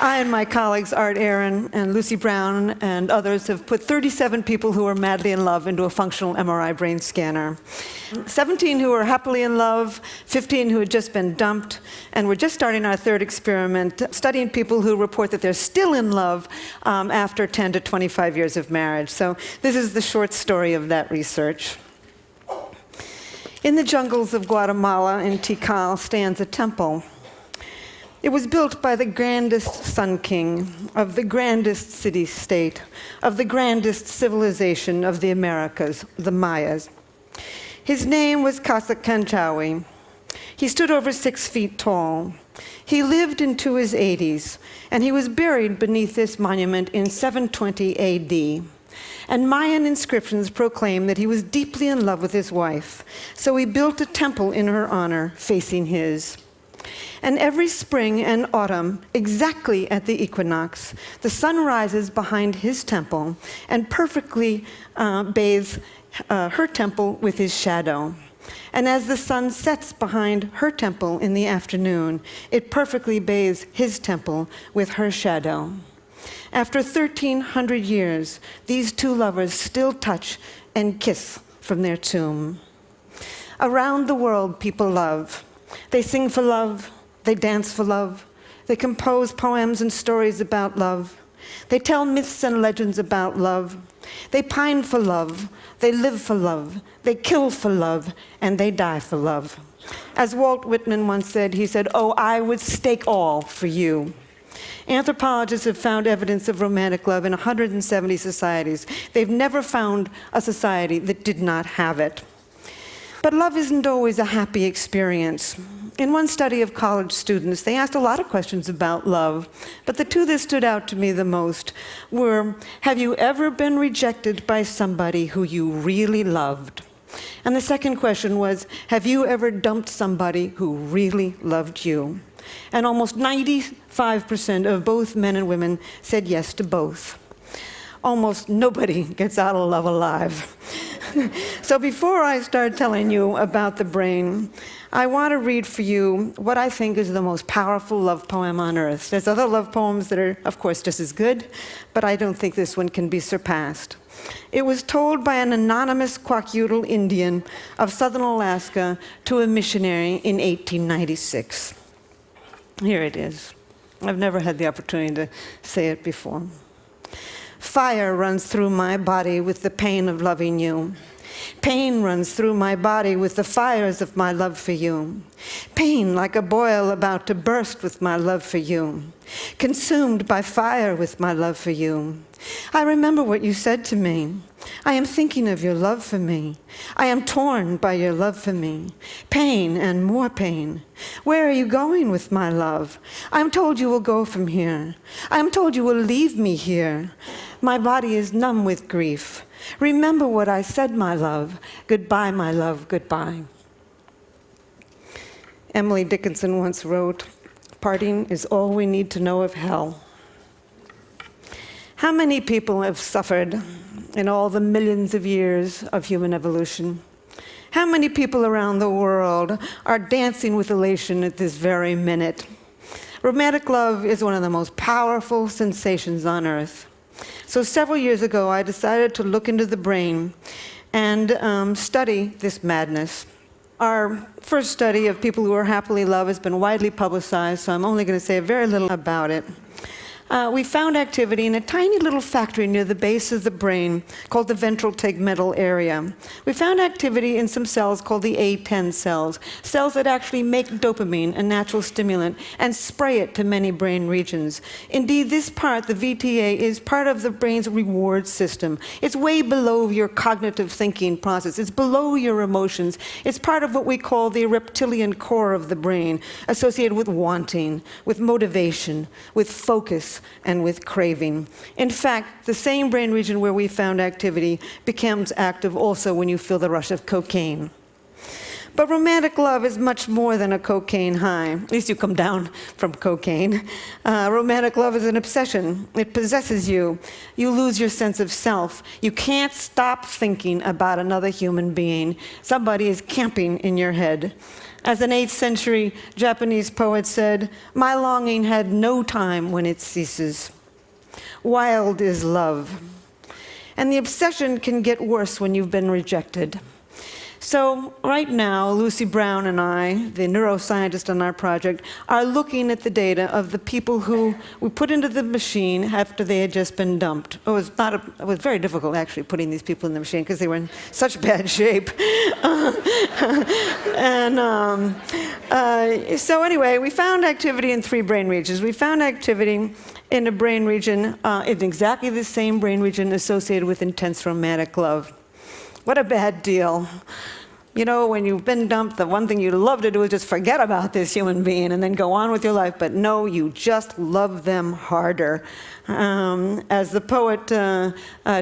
I and my colleagues, Art Aaron and Lucy Brown and others, have put 37 people who are madly in love into a functional MRI brain scanner. 17 who are happily in love, 15 who had just been dumped, and we're just starting our third experiment, studying people who report that they're still in love after 10 to 25 years of marriage. So this is the short story of that research. In the jungles of Guatemala, in Tikal, stands a temple. It was built by the grandest Sun King of the grandest city-state, of the grandest civilization of the Americas, the Mayas. His name was Casacanchawi. He stood over 6 feet tall. He lived into his 80s, and he was buried beneath this monument in 720 AD. And Mayan inscriptions proclaim that he was deeply in love with his wife, so he built a temple in her honor facing his. And every spring and autumn, exactly at the equinox, the sun rises behind his temple and perfectly bathes her temple with his shadow. And as the sun sets behind her temple in the afternoon, it perfectly bathes his temple with her shadow. After 1,300 years, these two lovers still touch and kiss from their tomb. Around the world, people love. They sing for love. They dance for love. They compose poems and stories about love. They tell myths and legends about love. They pine for love. They live for love. They kill for love. And they die for love. As Walt Whitman once said, he said, "Oh, I would stake all for you." Anthropologists have found evidence of romantic love in 170 societies. They've never found a society that did not have it. But love isn't always a happy experience. In one study of college students, they asked a lot of questions about love, but the two that stood out to me the most were, have you ever been rejected by somebody who you really loved? And the second question was, have you ever dumped somebody who really loved you? And almost 95% of both men and women said yes to both. Almost nobody gets out of love alive. So before I start telling you about the brain, I want to read for you what I think is the most powerful love poem on earth. There's other love poems that are, of course, just as good, but I don't think this one can be surpassed. It was told by an anonymous Kwakiutl Indian of southern Alaska to a missionary in 1896. Here it is. I've never had the opportunity to say it before. Fire runs through my body with the pain of loving you. Pain runs through my body with the fires of my love for you. Pain like a boil about to burst with my love for you. Consumed by fire with my love for you. I remember what you said to me. I am thinking of your love for me. I am torn by your love for me. Pain and more pain. Where are you going with my love? I am told you will go from here. I am told you will leave me here. My body is numb with grief. Remember what I said, my love. Goodbye, my love, goodbye. Emily Dickinson once wrote, "Parting is all we need to know of hell." How many people have suffered in all the millions of years of human evolution? How many people around the world are dancing with elation at this very minute? Romantic love is one of the most powerful sensations on earth. So several years ago, I decided to look into the brain and study this madness. Our first study of people who are happily in love has been widely publicized, so I'm only going to say very little about it. We found activity in a tiny little factory near the base of the brain called the ventral tegmental area. We found activity in some cells called the A10 cells, cells that actually make dopamine, a natural stimulant, and spray it to many brain regions. Indeed, this part, the VTA, is part of the brain's reward system. It's way below your cognitive thinking process. It's below your emotions. It's part of what we call the reptilian core of the brain, associated with wanting, with motivation, with focus, and with craving. In fact, the same brain region where we found activity becomes active also when you feel the rush of cocaine. But romantic love is much more than a cocaine high. At least you come down from cocaine. Romantic love is an obsession. It possesses you. You lose your sense of self. You can't stop thinking about another human being. Somebody is camping in your head. As an 8th century Japanese poet said, "My longing had no time when it ceases. Wild is love." And the obsession can get worse when you've been rejected. So right now, Lucy Brown and I, the neuroscientist on our project, are looking at the data of the people who we put into the machine after they had just been dumped. It was very difficult, actually, putting these people in the machine because they were in such bad shape. So anyway, we found activity in 3 brain regions. We found activity in a brain region, in exactly the same brain region associated with intense romantic love. What a bad deal. You know, when you've been dumped, the one thing you'd love to do is just forget about this human being and then go on with your life. But no, you just love them harder. As the poet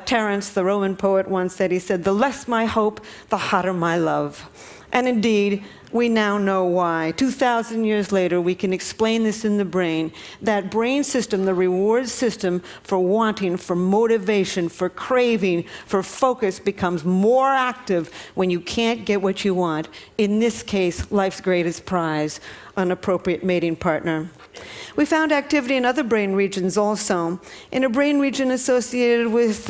Terence, the Roman poet, once said, he said, "The less my hope, the hotter my love." And indeed, we now know why. 2,000 years later, we can explain this in the brain. That brain system, the reward system for wanting, for motivation, for craving, for focus, becomes more active when you can't get what you want. In this case, life's greatest prize, an appropriate mating partner. We found activity in other brain regions also. In a brain region associated with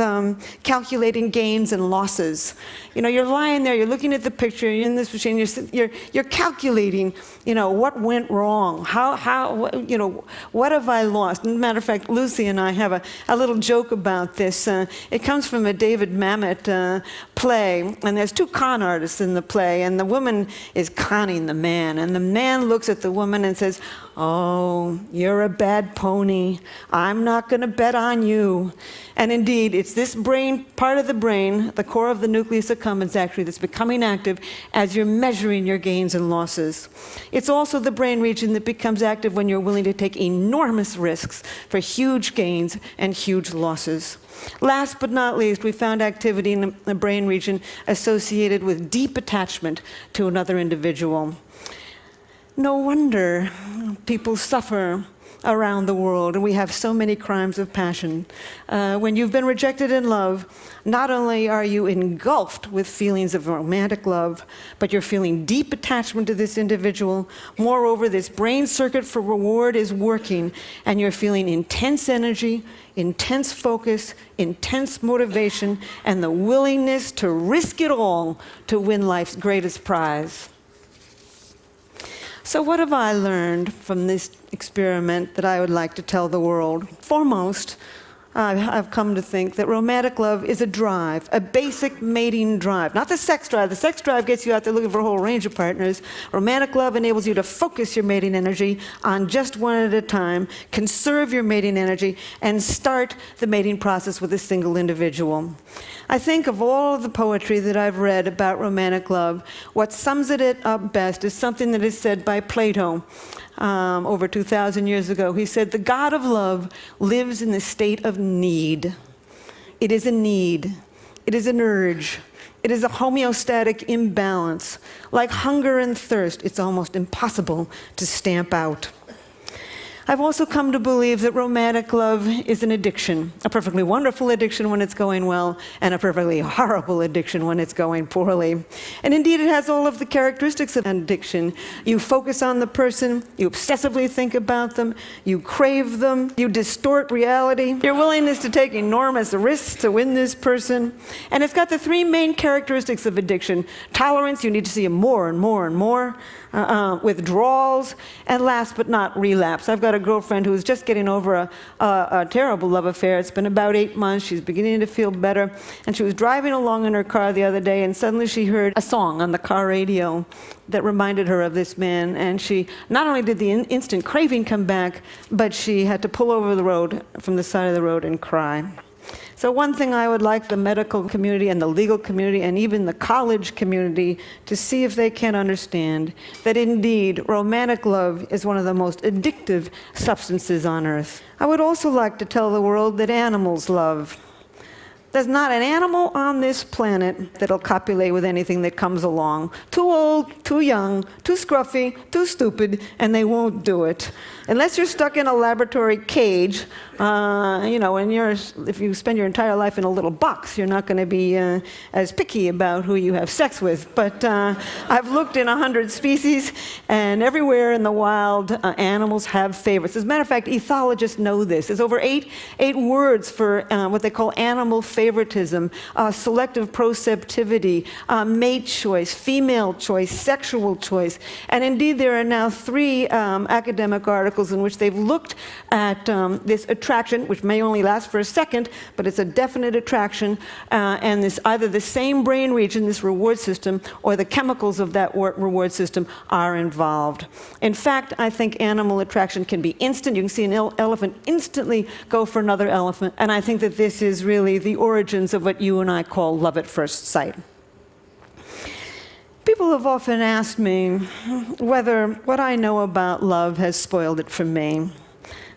calculating gains and losses. You know, you're lying there, you're looking at the picture, you're in this machine, you're calculating, you know, what went wrong, you know, what have I lost? As a matter of fact, Lucy and I have a little joke about this. It comes from a David Mamet play, and there's 2 con artists in the play, and the woman is conning the man, and the man looks at the woman and says, "Oh, you're a bad pony. I'm not going to bet on you." And indeed, it's this brain, part of the brain, the core of the nucleus accumbens actually, that's becoming active as you're measuring your gains and losses. It's also the brain region that becomes active when you're willing to take enormous risks for huge gains and huge losses. Last but not least, we found activity in the brain region associated with deep attachment to another individual. No wonder people suffer around the world, and we have so many crimes of passion. When you've been rejected in love, not only are you engulfed with feelings of romantic love, but you're feeling deep attachment to this individual. Moreover, this brain circuit for reward is working, and you're feeling intense energy, intense focus, intense motivation, and the willingness to risk it all to win life's greatest prize. So what have I learned from this experiment that I would like to tell the world? Foremost, I've come to think that romantic love is a drive, a basic mating drive. Not the sex drive. The sex drive gets you out there looking for a whole range of partners. Romantic love enables you to focus your mating energy on just one at a time, conserve your mating energy, and start the mating process with a single individual. I think of all of the poetry that I've read about romantic love, what sums it up best is something that is said by Plato. Over 2,000 years ago. He said, "The God of love lives in the state of need." It is a need. It is an urge. It is a homeostatic imbalance. Like hunger and thirst, it's almost impossible to stamp out. I've also come to believe that romantic love is an addiction, a perfectly wonderful addiction when it's going well, and a perfectly horrible addiction when it's going poorly. And indeed, it has all of the characteristics of an addiction. You focus on the person, you obsessively think about them, you crave them, you distort reality, your willingness to take enormous risks to win this person. And it's got the 3 main characteristics of addiction. Tolerance, you need to see more and more and more. Withdrawals, and last but not relapse. I've got a girlfriend who's just getting over a terrible love affair. It's been about 8 months. She's beginning to feel better. And she was driving along in her car the other day, and suddenly she heard a song on the car radio that reminded her of this man. And she, not only did the instant craving come back, but she had to pull over the road, from the side of the road, and cry. So one thing I would like the medical community and the legal community and even the college community to see if they can understand that indeed romantic love is one of the most addictive substances on earth. I would also like to tell the world that animals love. There's not an animal on this planet that'll copulate with anything that comes along. Too old, too young, too scruffy, too stupid, and they won't do it. Unless you're stuck in a laboratory cage, you know, and if you spend your entire life in a little box, you're not going to be as picky about who you have sex with. But I've looked in 100 species, and everywhere in the wild, animals have favorites. As a matter of fact, ethologists know this. There's over eight words for what they call animal favoritism, selective proceptivity, mate choice, female choice, sexual choice. And indeed, there are now 3 academic articles in which they've looked at this attraction, which may only last for a second, but it's a definite attraction, and this either the same brain region, this reward system, or the chemicals of that reward system are involved. In fact, I think animal attraction can be instant. You can see an elephant instantly go for another elephant, and I think that this is really the origins of what you and I call love at first sight. People have often asked me whether what I know about love has spoiled it for me.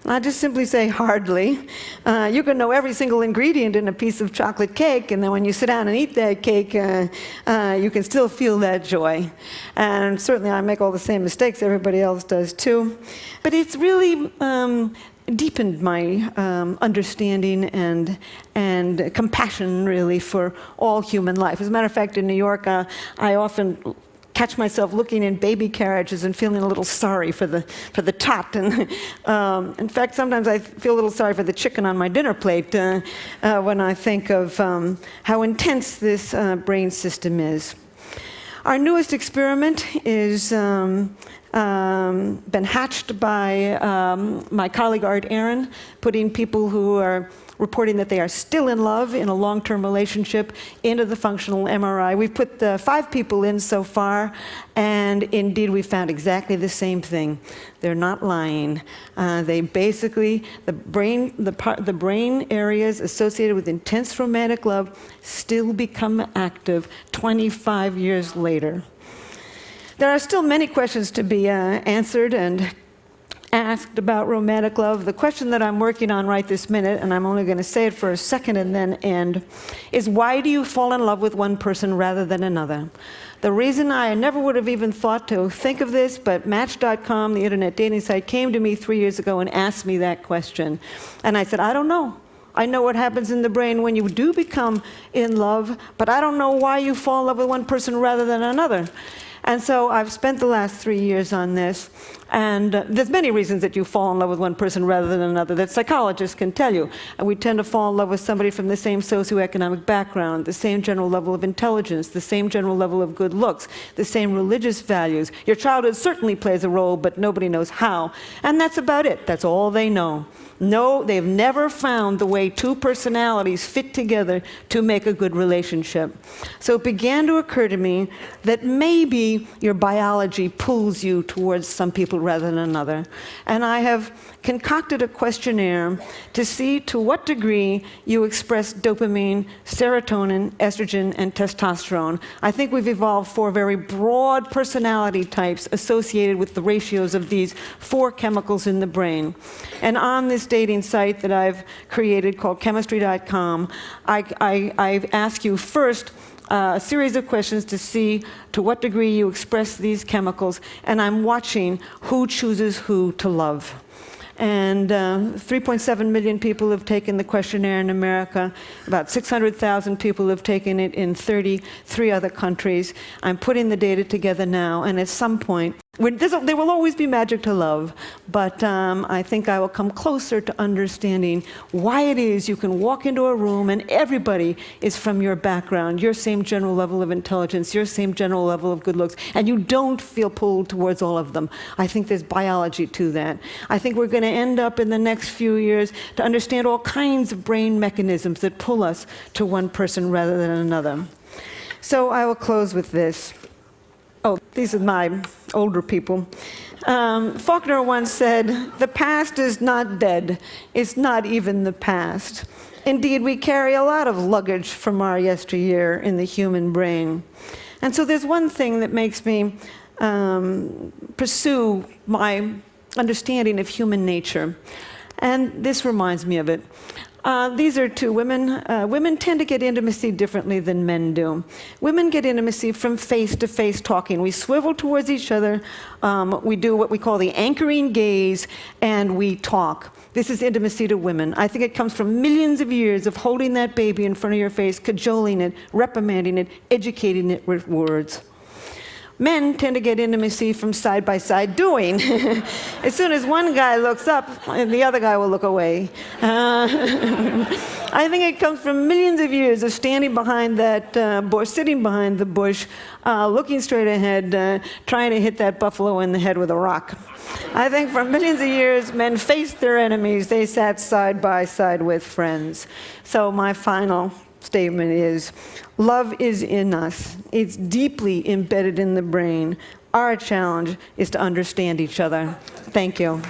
And I just simply say, hardly. You can know every single ingredient in a piece of chocolate cake, and then when you sit down and eat that cake, you can still feel that joy. And certainly I make all the same mistakes everybody else does too. But it's really deepened my understanding and compassion, really, for all human life. As a matter of fact, in New York, I often catch myself looking in baby carriages and feeling a little sorry for the tot. And in fact, sometimes I feel a little sorry for the chicken on my dinner plate when I think of how intense this brain system is. Our newest experiment is been hatched by my colleague Art Aaron, putting people who are reporting that they are still in love in a long-term relationship into the functional MRI. We've put 5 people in so far, and indeed we found exactly the same thing. They're not lying. They basically, the brain areas associated with intense romantic love still become active 25 years later. There are still many questions to be answered and asked about romantic love. The question that I'm working on right this minute, and I'm only going to say it for a second and then end, is why do you fall in love with one person rather than another? The reason I never would have even thought to think of this, but Match.com, the internet dating site, came to me 3 years ago and asked me that question. And I said, I don't know. I know what happens in the brain when you do become in love, but I don't know why you fall in love with one person rather than another. And so I've spent the last 3 years on this, and there's many reasons that you fall in love with one person rather than another that psychologists can tell you. And we tend to fall in love with somebody from the same socioeconomic background, the same general level of intelligence, the same general level of good looks, the same religious values. Your childhood certainly plays a role, but nobody knows how. And that's about it. That's all they know. No, they've never found the way 2 personalities fit together to make a good relationship. So it began to occur to me that maybe your biology pulls you towards some people rather than another. And I have concocted a questionnaire to see to what degree you express dopamine, serotonin, estrogen, and testosterone. I think we've evolved 4 very broad personality types associated with the ratios of these 4 chemicals in the brain. And on this dating site that I've created called chemistry.com, I ask you first a series of questions to see to what degree you express these chemicals, and I'm watching who chooses who to love. And 3.7 million people have taken the questionnaire in America. About 600,000 people have taken it in 33 other countries. I'm putting the data together now, and at some point, there will always be magic to love, but I think I will come closer to understanding why it is you can walk into a room and everybody is from your background, your same general level of intelligence, your same general level of good looks, and you don't feel pulled towards all of them. I think there's biology to that. I think we're going to end up in the next few years to understand all kinds of brain mechanisms that pull us to one person rather than another. So I will close with this. Oh, these are my older people. Faulkner once said, "The past is not dead. It's not even the past." Indeed, we carry a lot of luggage from our yesteryear in the human brain. And so there's one thing that makes me pursue my understanding of human nature. And this reminds me of it. These are two women. Women tend to get intimacy differently than men do. Women get intimacy from face-to-face talking. We swivel towards each other. We do what we call the anchoring gaze, and we talk. This is intimacy to women. I think it comes from millions of years of holding that baby in front of your face, cajoling it, reprimanding it, educating it with words. Men tend to get intimacy from side-by-side doing. As soon as one guy looks up, the other guy will look away. I think it comes from millions of years of standing behind that bush, sitting behind the bush, looking straight ahead, trying to hit that buffalo in the head with a rock. I think for millions of years, men faced their enemies. They sat side by side with friends. So my final statement is, love is in us. It's deeply embedded in the brain. Our challenge is to understand each other. Thank you.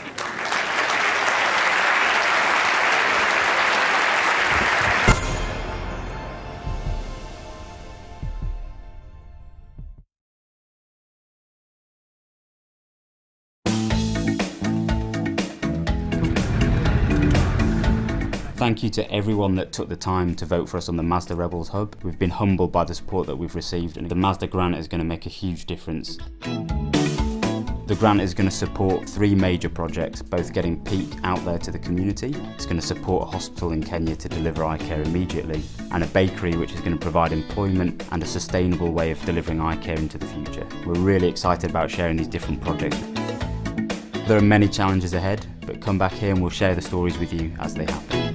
Thank you to everyone that took the time to vote for us on the Mazda Rebels Hub. We've been humbled by the support that we've received, and the Mazda grant is going to make a huge difference. The grant is going to support 3 major projects, both getting Peak out there to the community. It's going to support a hospital in Kenya to deliver eye care immediately, and a bakery which is going to provide employment and a sustainable way of delivering eye care into the future. We're really excited about sharing these different projects. There are many challenges ahead, but come back here and we'll share the stories with you as they happen.